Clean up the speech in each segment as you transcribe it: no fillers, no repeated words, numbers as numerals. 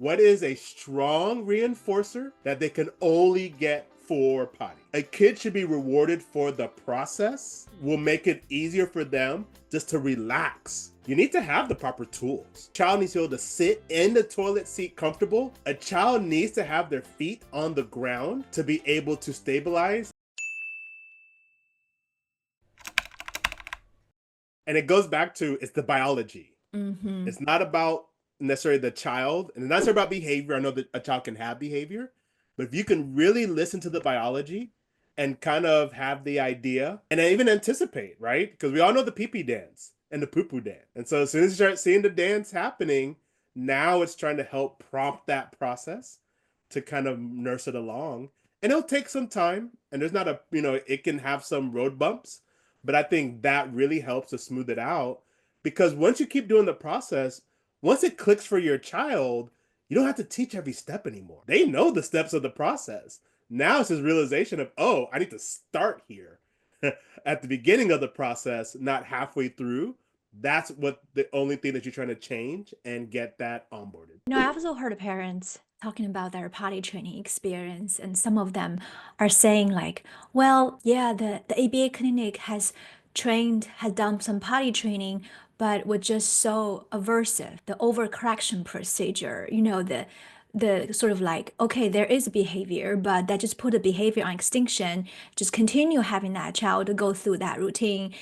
What is a strong reinforcer that they can only get for potty? A kid should be rewarded for the process. Will make it easier for them just to relax. You need to have the proper tools. Child needs to be able to sit in the toilet seat comfortable. A child needs to have their feet on the ground to be able to stabilize. And it goes back to, it's the biology. It's not about necessarily the child, and it's not necessarily about behavior. I know that a child can have behavior, but if you can really listen to the biology and kind of have the idea and even anticipate, right? Because we all know the pee-pee dance and the poo-poo dance. And so as soon as you start seeing the dance happening, now it's trying to help prompt that process to kind of nurse it along. And it'll take some time, and there's not a, it can have some road bumps, but I think that really helps to smooth it out. Because once you keep doing the process, once it clicks for your child, you don't have to teach every step anymore. They know the steps of the process. Now it's this realization of, oh, I need to start here at the beginning of the process, not halfway through. That's what the only thing that you're trying to change and get that onboarded. I've also heard parents talking about their potty training experience, and some of them are saying like, well, yeah, the ABA clinic has done some potty training, but was just so aversive, the overcorrection procedure, the sort of like, okay, there is a behavior, but that just put the behavior on extinction, just continue having that child go through that routine.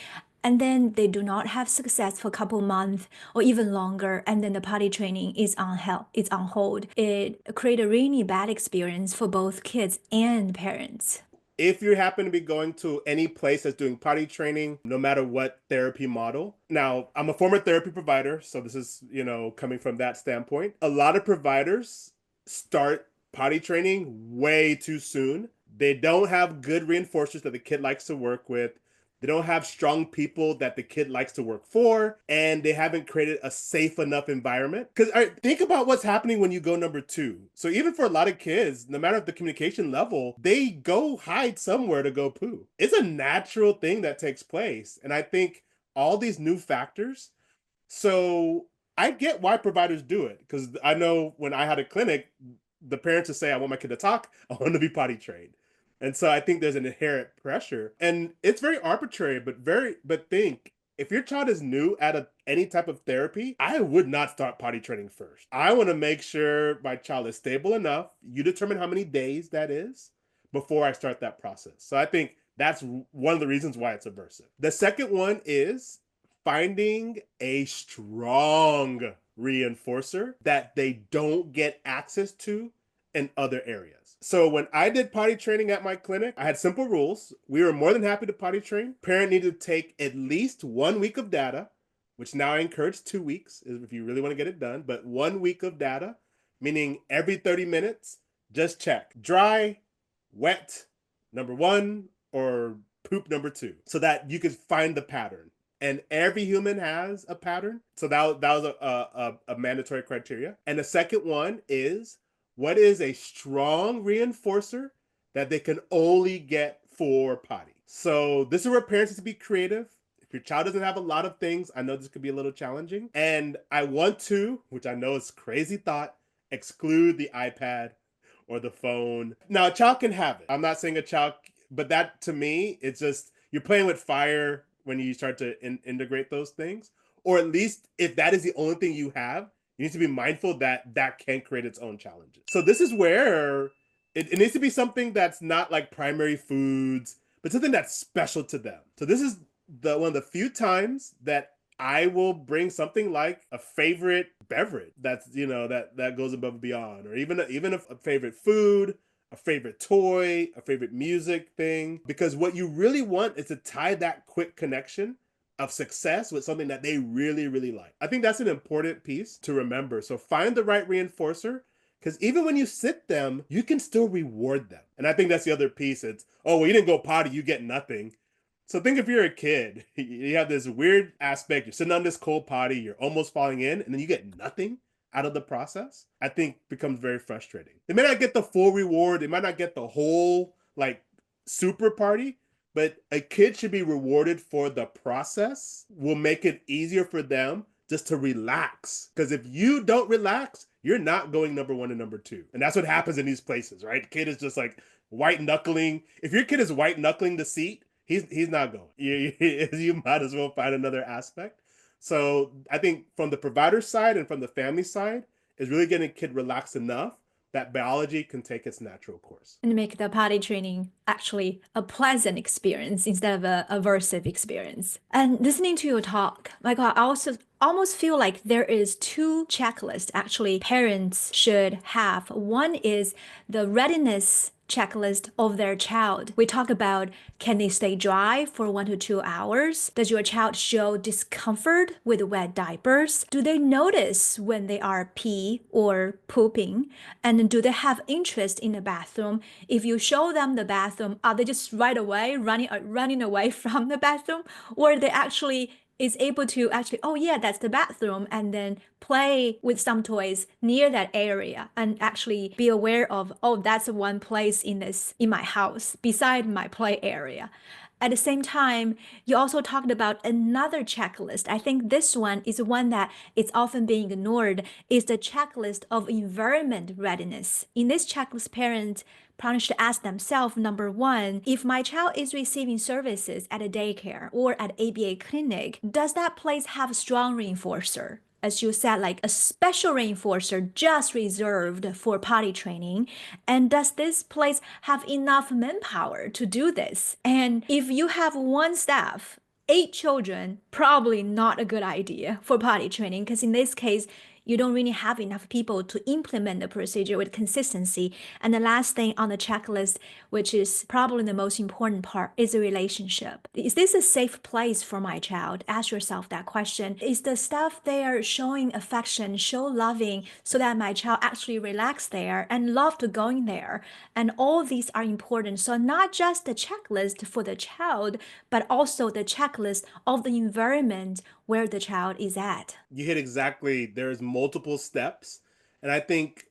And then they do not have success for a couple months or even longer, and then the potty training is on hold. It create a really bad experience for both kids and parents. If you happen to be going to any place that's doing potty training, no matter what therapy model. Now, I'm a former therapy provider, so this is, coming from that standpoint. A lot of providers start potty training way too soon. They don't have good reinforcers that the kid likes to work with. They don't have strong people that the kid likes to work for, and they haven't created a safe enough environment. Because think about what's happening when you go number 2. So even for a lot of kids, no matter the communication level, they go hide somewhere to go poo. It's a natural thing that takes place. And I think all these new factors. So I get why providers do it, because I know when I had a clinic, the parents would say, I want my kid to talk, I want to be potty trained. And so I think there's an inherent pressure, and it's very arbitrary, but think if your child is new at any type of therapy, I would not start potty training first. I want to make sure my child is stable enough. You determine how many days that is before I start that process. So I think that's one of the reasons why it's aversive. The second one is finding a strong reinforcer that they don't get access to in other areas. So when I did potty training at my clinic, I had simple rules. We were more than happy to potty train. Parent needed to take at least 1 week of data, which now I encourage 2 weeks if you really want to get it done, but 1 week of data, meaning every 30 minutes, just check dry, wet, number 1, or poop number 2, so that you could find the pattern. And every human has a pattern. So that was a mandatory criteria. And the second one is, what is a strong reinforcer that they can only get for potty? So this is where parents need to be creative. If your child doesn't have a lot of things, I know this could be a little challenging. And I want to, which I know is crazy thought, exclude the iPad or the phone. Now, a child can have it. I'm not saying a child, but that to me, it's just, you're playing with fire when you start to integrate those things. Or at least if that is the only thing you have, you need to be mindful that that can create its own challenges. So this is where it needs to be something that's not like primary foods, but something that's special to them. So this is one of the few times that I will bring something like a favorite beverage that's, that goes above and beyond, or even a favorite food, a favorite toy, a favorite music thing, because what you really want is to tie that quick connection of success with something that they really, really like. I think that's an important piece to remember. So find the right reinforcer, because even when you sit them, you can still reward them. And I think that's the other piece. It's, oh, well, you didn't go potty, you get nothing. So think if you're a kid, you have this weird aspect. You're sitting on this cold potty, you're almost falling in, and then you get nothing out of the process. I think becomes very frustrating. They may not get the full reward. They might not get the whole like super party, but a kid should be rewarded for the process. Will make it easier for them just to relax. Because if you don't relax, you're not going number one and number two. And that's what happens in these places, right? The kid is just like white knuckling. If your kid is white knuckling the seat, he's not going. You might as well find another aspect. So I think from the provider side and from the family side is really getting a kid relaxed enough that biology can take its natural course. And make the potty training actually a pleasant experience instead of a aversive experience. And listening to your talk, like I also almost feel like there is two checklists actually parents should have. One is the readiness checklist of their child. We talk about, can they stay dry for 1 to 2 hours? Does your child show discomfort with wet diapers? Do they notice when they are pee or pooping? And do they have interest in the bathroom? If you show them the bathroom, are they just right away running away from the bathroom? Or they actually is able to actually, oh yeah, that's the bathroom, and then play with some toys near that area and actually be aware of, oh, that's one place in my house beside my play area. At the same time, you also talked about another checklist. I think this one is one that is often being ignored, is the checklist of environment readiness. In this checklist, parents probably should ask themselves, number one, if my child is receiving services at a daycare or at ABA clinic, does that place have a strong reinforcer? As you said, like a special reinforcer just reserved for potty training? And does this place have enough manpower to do this? And if you have one staff, 8 children, probably not a good idea for potty training, because in this case, you don't really have enough people to implement the procedure with consistency. And the last thing on the checklist, which is probably the most important part, is a relationship. Is this a safe place for my child? Ask yourself that question. Is the staff there showing affection, show loving, so that my child actually relax there and love to going there? And all these are important. So not just the checklist for the child, but also the checklist of the environment where the child is at. You hit exactly, there's multiple steps. And I think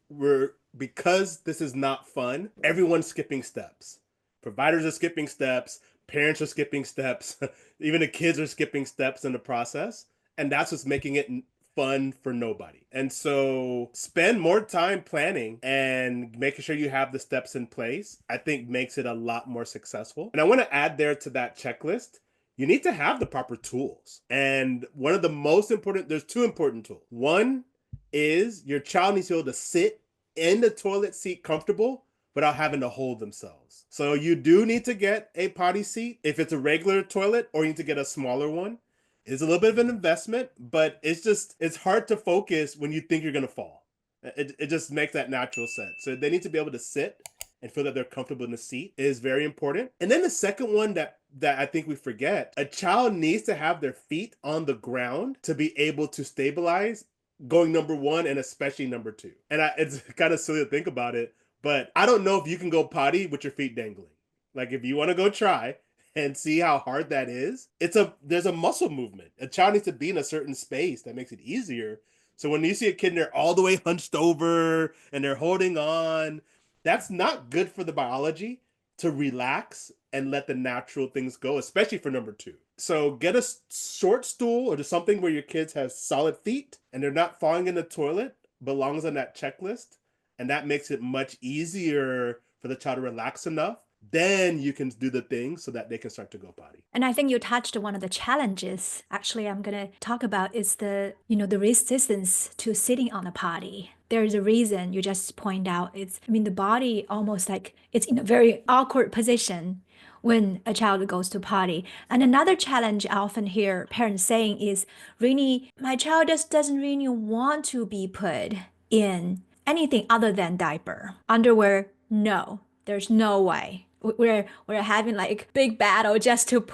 because this is not fun, everyone's skipping steps. Providers are skipping steps, parents are skipping steps, even the kids are skipping steps in the process. And that's what's making it fun for nobody. And so spend more time planning and making sure you have the steps in place, I think makes it a lot more successful. And I want to add there to that checklist, you need to have the proper tools. And one of the most important, there's two important tools. One is your child needs to be able to sit in the toilet seat comfortable without having to hold themselves. So you do need to get a potty seat if it's a regular toilet, or you need to get a smaller one. It's a little bit of an investment, but it's hard to focus when you think you're going to fall. It just makes that natural sense. So they need to be able to sit and feel that they're comfortable in the seat is very important. And then the second one that I think we forget, a child needs to have their feet on the ground to be able to stabilize going number one and especially number two. And it's kind of silly to think about it, but I don't know if you can go potty with your feet dangling. Like if you want to go try and see how hard that is, there's a muscle movement. A child needs to be in a certain space that makes it easier. So when you see a kid and they're all the way hunched over and they're holding on, that's not good for the biology to relax and let the natural things go, especially for number two. So get a short stool or just something where your kids have solid feet and they're not falling in the toilet, belongs on that checklist. And that makes it much easier for the child to relax enough. Then you can do the things so that they can start to go potty. And I think you touched one of the challenges actually I'm going to talk about is the resistance to sitting on the potty. There's a reason you just point out. The body almost like it's in a very awkward position when a child goes to potty. And another challenge I often hear parents saying is, really, my child just doesn't really want to be put in anything other than diaper. Underwear, no, there's no way. We're having like big battle just to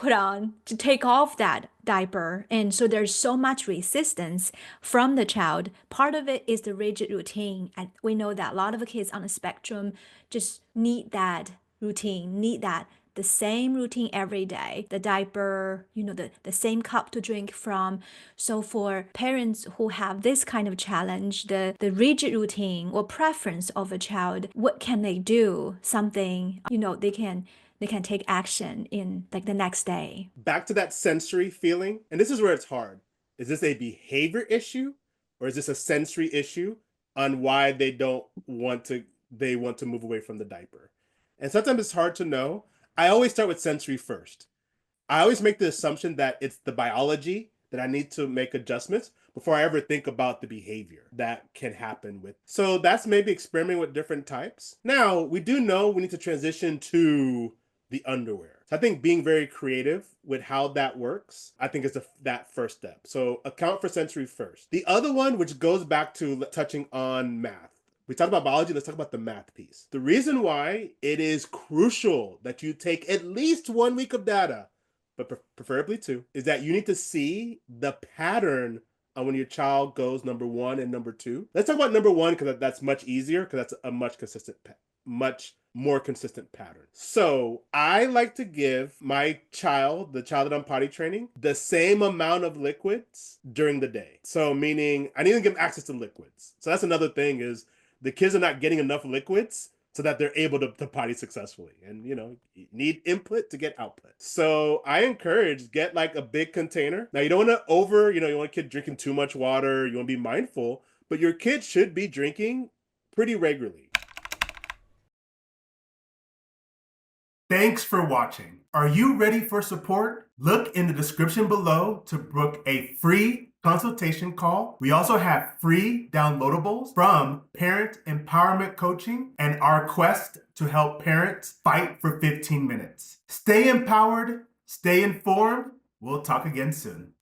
take off that diaper. And so there's so much resistance from the child. Part of it is the rigid routine. And we know that a lot of kids on the spectrum just need that routine, need the same routine every day, the diaper, the same cup to drink from. So for parents who have this kind of challenge, the rigid routine or preference of a child, what can they do? Something, they can take action in like the next day. Back to that sensory feeling, and this is where it's hard. Is this a behavior issue or is this a sensory issue on why they want to move away from the diaper. And sometimes it's hard to know. I always start with sensory first. I always make the assumption that it's the biology that I need to make adjustments before I ever think about the behavior that can happen with. So that's maybe experimenting with different types. Now, we do know we need to transition to the underwear. So I think being very creative with how that works, I think is that first step. So account for sensory first. The other one, which goes back to touching on math. We talked about biology, let's talk about the math piece. The reason why it is crucial that you take at least 1 week of data, but preferably 2, is that you need to see the pattern on when your child goes number 1 and number 2. Let's talk about number 1 because that's much easier, because that's a much more consistent pattern. So I like to give my child, the child that I'm potty training, the same amount of liquids during the day. So meaning I need to give them access to liquids. So that's another thing, is the kids are not getting enough liquids so that they're able to potty successfully. And, you need input to get output. So I encourage, get like a big container. Now, you don't want to you don't want a kid drinking too much water. You want to be mindful, but your kid should be drinking pretty regularly. Thanks for watching. Are you ready for support? Look in the description below to book a free consultation call. We also have free downloadables from Parent Empowerment Coaching and our quest to help parents fight for 15 minutes. Stay empowered, stay informed. We'll talk again soon.